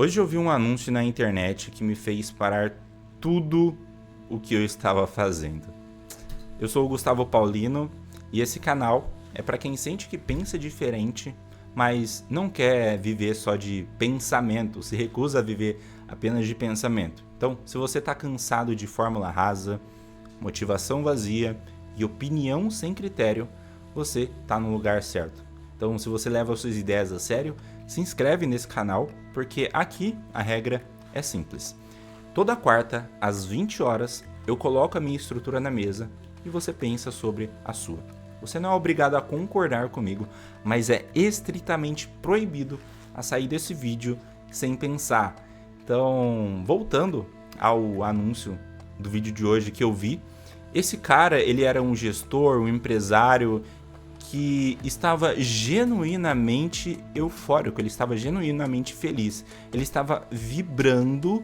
Hoje eu vi um anúncio na internet que me fez parar tudo o que eu estava fazendo. Eu sou o Gustavo Paulino e esse canal é para quem sente que pensa diferente, mas não quer viver só de pensamento, se recusa a viver apenas de pensamento. Então, se você está cansado de fórmula rasa, motivação vazia e opinião sem critério, você está no lugar certo. Então, se você leva suas ideias a sério, se inscreve nesse canal, porque aqui a regra é simples. Toda quarta, às 20 horas, eu coloco a minha estrutura na mesa e você pensa sobre a sua. Você não é obrigado a concordar comigo, mas é estritamente proibido a sair desse vídeo sem pensar. Então, voltando ao anúncio do vídeo de hoje que eu vi, esse cara, ele era um gestor, um empresário que estava genuinamente eufórico, ele estava genuinamente feliz, ele estava vibrando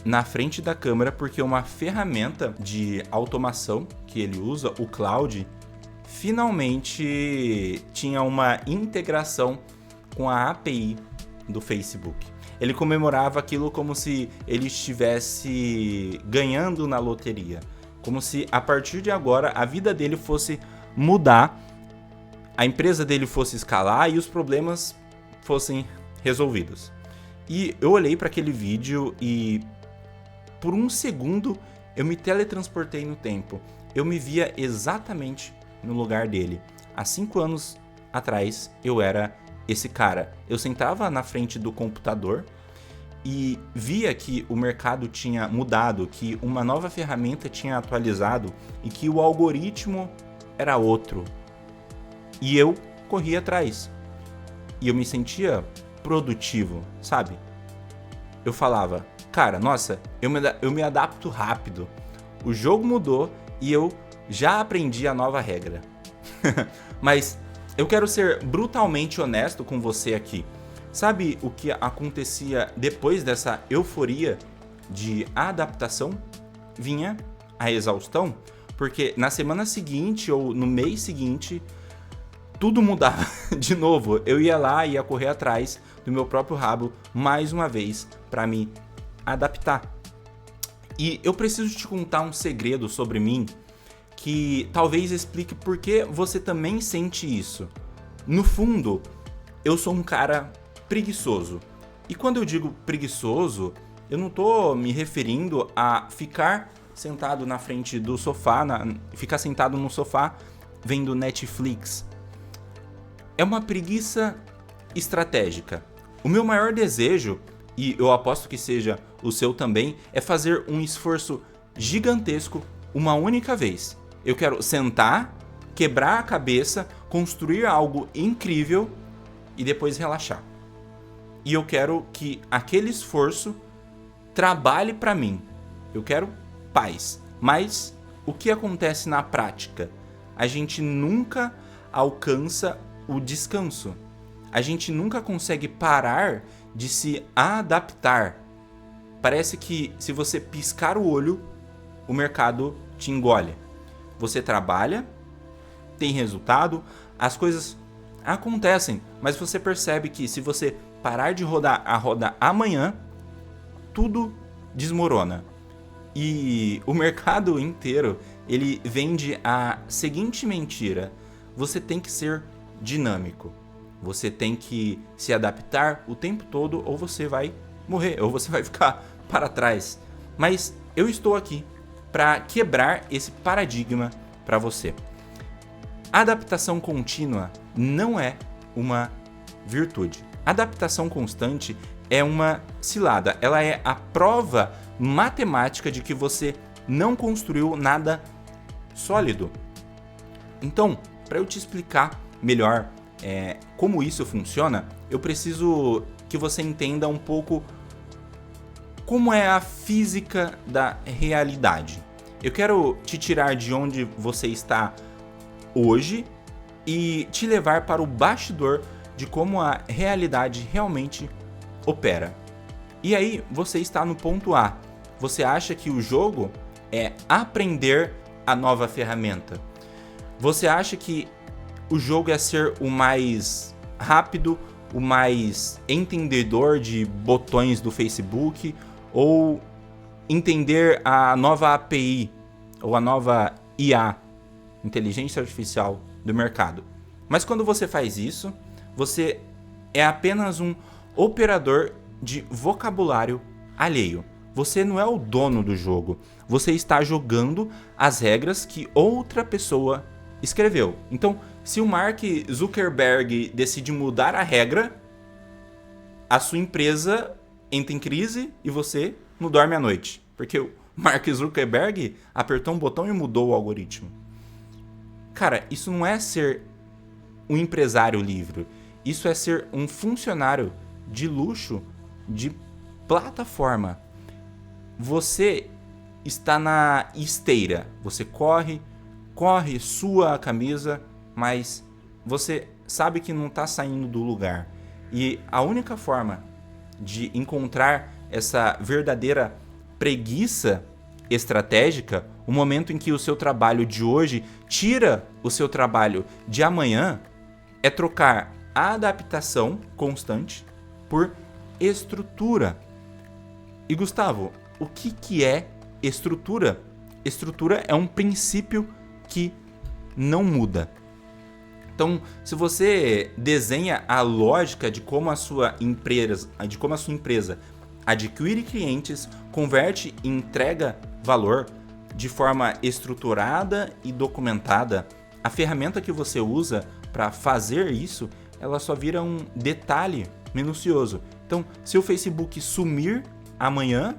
na frente da câmera porque uma ferramenta de automação que ele usa, o Cloud, finalmente tinha uma integração com a API do Facebook. Ele comemorava aquilo como se ele estivesse ganhando na loteria, como se a partir de agora a vida dele fosse mudar, a empresa dele fosse escalar e os problemas fossem resolvidos. E eu olhei para aquele vídeo e por um segundo eu me teletransportei no tempo. Eu me via exatamente no lugar dele. Há 5 anos atrás eu era esse cara. Eu sentava na frente do computador e via que o mercado tinha mudado, que uma nova ferramenta tinha atualizado e que o algoritmo era outro. E eu corria atrás. E eu me sentia produtivo, sabe? Eu falava, cara, nossa, eu me adapto rápido. O jogo mudou e eu já aprendi a nova regra. Mas eu quero ser brutalmente honesto com você aqui. Sabe o que acontecia depois dessa euforia de adaptação? Vinha a exaustão, porque na semana seguinte ou no mês seguinte, tudo mudava de novo. Eu ia lá e ia correr atrás do meu próprio rabo mais uma vez para me adaptar. E eu preciso te contar um segredo sobre mim que talvez explique por que você também sente isso. No fundo, eu sou um cara preguiçoso. E quando eu digo preguiçoso, eu não tô me referindo a ficar sentado na frente do sofá, ficar sentado no sofá vendo Netflix. É uma preguiça estratégica. O meu maior desejo, e eu aposto que seja o seu também, é fazer um esforço gigantesco uma única vez. Eu quero sentar, quebrar a cabeça, construir algo incrível e depois relaxar. E eu quero que aquele esforço trabalhe para mim. Eu quero paz. Mas o que acontece na prática? A gente nunca alcança o descanso. A gente nunca consegue parar de se adaptar. Parece que se você piscar o olho, o mercado te engole. Você trabalha, tem resultado, as coisas acontecem, mas você percebe que se você parar de rodar a roda amanhã, tudo desmorona. E o mercado inteiro, ele vende a seguinte mentira: você tem que ser dinâmico. Você tem que se adaptar o tempo todo ou você vai morrer, ou você vai ficar para trás. Mas eu estou aqui para quebrar esse paradigma para você. Adaptação contínua não é uma virtude. Adaptação constante é uma cilada. Ela é a prova matemática de que você não construiu nada sólido. Então, para eu te explicar melhor como isso funciona, eu preciso que você entenda um pouco como é a física da realidade. Eu quero te tirar de onde você está hoje e te levar para o bastidor de como a realidade realmente opera. E aí você está no ponto A. Você acha que o jogo é aprender a nova ferramenta. Você acha que o jogo é ser o mais rápido, o mais entendedor de botões do Facebook ou entender a nova API ou a nova IA, inteligência artificial do mercado. Mas quando você faz isso, você é apenas um operador de vocabulário alheio. Você não é o dono do jogo. Você está jogando as regras que outra pessoa escreveu. Então, se o Mark Zuckerberg decide mudar a regra, a sua empresa entra em crise e você não dorme à noite. Porque o Mark Zuckerberg apertou um botão e mudou o algoritmo. Cara, isso não é ser um empresário livre. Isso é ser um funcionário de luxo de plataforma. Você está na esteira. Você corre, sua a camisa, mas você sabe que não está saindo do lugar. E a única forma de encontrar essa verdadeira preguiça estratégica, o momento em que o seu trabalho de hoje tira o seu trabalho de amanhã, é trocar a adaptação constante por estrutura. E Gustavo, o que é estrutura? Estrutura é um princípio que não muda. Então, se você desenha a lógica de como a sua empresa adquire clientes, converte e entrega valor de forma estruturada e documentada, a ferramenta que você usa para fazer isso, ela só vira um detalhe minucioso. Então, se o Facebook sumir amanhã,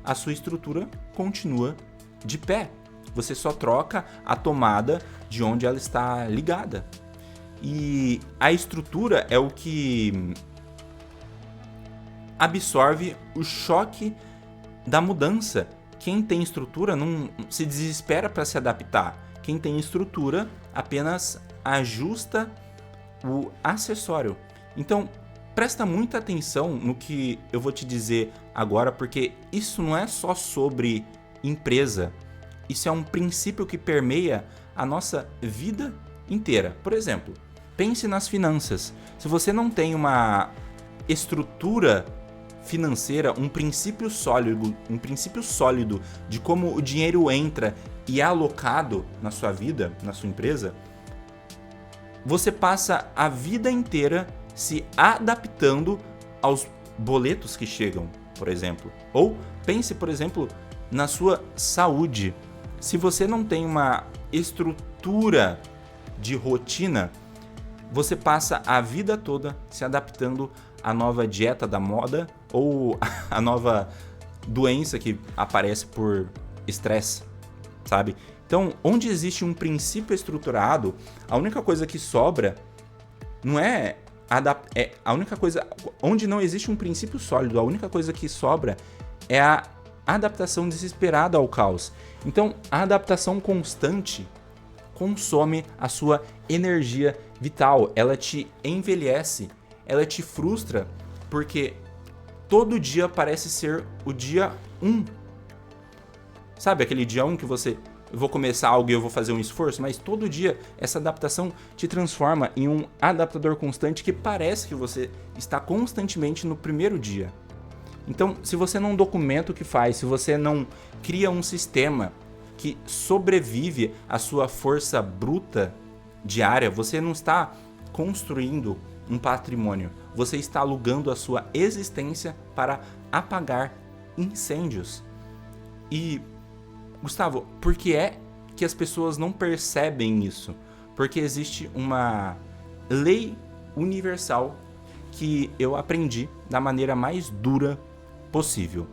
a sua estrutura continua de pé. Você só troca a tomada de onde ela está ligada. E a estrutura é o que absorve o choque da mudança. Quem tem estrutura não se desespera para se adaptar. Quem tem estrutura apenas ajusta o acessório. Então, presta muita atenção no que eu vou te dizer agora, porque isso não é só sobre empresa. Isso é um princípio que permeia a nossa vida inteira. Por exemplo, pense nas finanças. Se você não tem uma estrutura financeira, um princípio sólido de como o dinheiro entra e é alocado na sua vida, na sua empresa, você passa a vida inteira se adaptando aos boletos que chegam, por exemplo. Ou pense, por exemplo, na sua saúde. Se você não tem uma estrutura de rotina, você passa a vida toda se adaptando à nova dieta da moda ou à nova doença que aparece por estresse, sabe? Então, onde existe um princípio estruturado, a única coisa que sobra não é a única coisa onde não existe um princípio sólido, a única coisa que sobra é a adaptação desesperada ao caos. Então, a adaptação constante consome a sua energia vital, ela te envelhece, ela te frustra, porque todo dia parece ser o dia 1. Sabe aquele dia 1 que eu vou começar algo e eu vou fazer um esforço, mas todo dia essa adaptação te transforma em um adaptador constante que parece que você está constantemente no primeiro dia. Então, se você não documenta o que faz, se você não cria um sistema que sobrevive à sua força bruta diária, você não está construindo um patrimônio, você está alugando a sua existência para apagar incêndios. E, Gustavo, por que é que as pessoas não percebem isso? Porque existe uma lei universal que eu aprendi da maneira mais dura possível.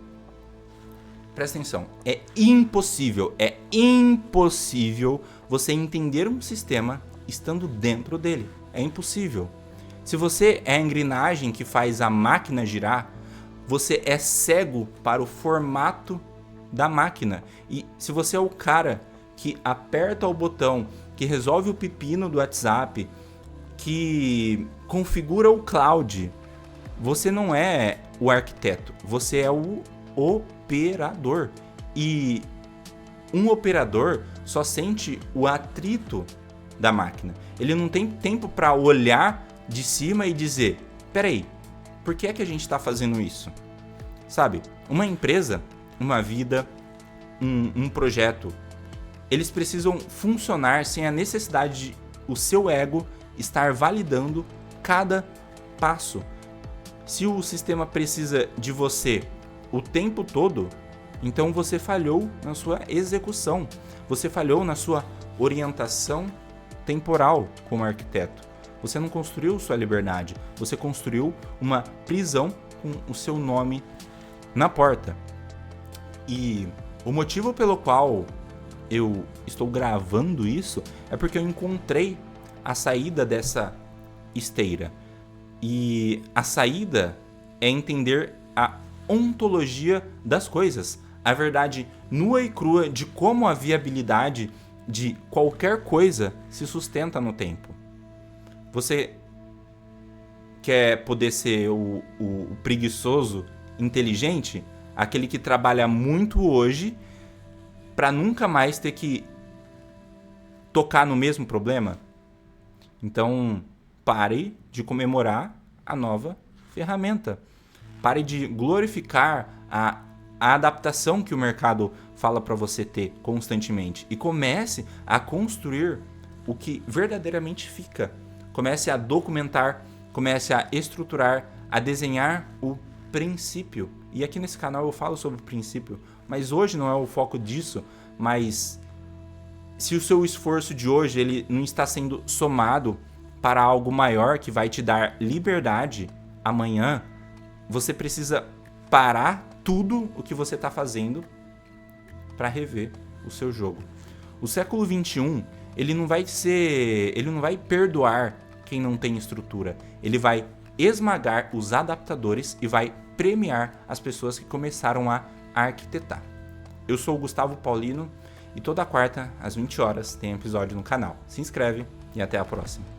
Presta atenção, é impossível você entender um sistema estando dentro dele. É impossível. Se você é a engrenagem que faz a máquina girar, você é cego para o formato da máquina. E se você é o cara que aperta o botão, que resolve o pepino do WhatsApp, que configura o cloud, você não é o arquiteto, você é o operador. E um operador só sente o atrito da máquina. Ele não tem tempo para olhar de cima e dizer: peraí, por que é que a gente está fazendo isso? Sabe, uma empresa, uma vida, um projeto, eles precisam funcionar sem a necessidade de o seu ego estar validando cada passo. Se o sistema precisa de você o tempo todo, então você falhou na sua execução, você falhou na sua orientação temporal como arquiteto. Você não construiu sua liberdade, você construiu uma prisão com o seu nome na porta. E o motivo pelo qual eu estou gravando isso é porque eu encontrei a saída dessa esteira. E a saída é entender a ontologia das coisas, a verdade nua e crua de como a viabilidade de qualquer coisa se sustenta no tempo. Você quer poder ser o preguiçoso inteligente, aquele que trabalha muito hoje para nunca mais ter que tocar no mesmo problema? Então, pare de comemorar a nova ferramenta. Pare de glorificar a adaptação que o mercado fala para você ter constantemente e comece a construir o que verdadeiramente fica. Comece a documentar, comece a estruturar, a desenhar o princípio. E aqui nesse canal eu falo sobre o princípio, mas hoje não é o foco disso. Mas se o seu esforço de hoje ele não está sendo somado para algo maior que vai te dar liberdade amanhã, você precisa parar tudo o que você está fazendo para rever o seu jogo. O século XXI, ele não vai perdoar quem não tem estrutura. Ele vai esmagar os adaptadores e vai premiar as pessoas que começaram a arquitetar. Eu sou o Gustavo Paulino e toda quarta, às 20 horas, tem episódio no canal. Se inscreve e até a próxima.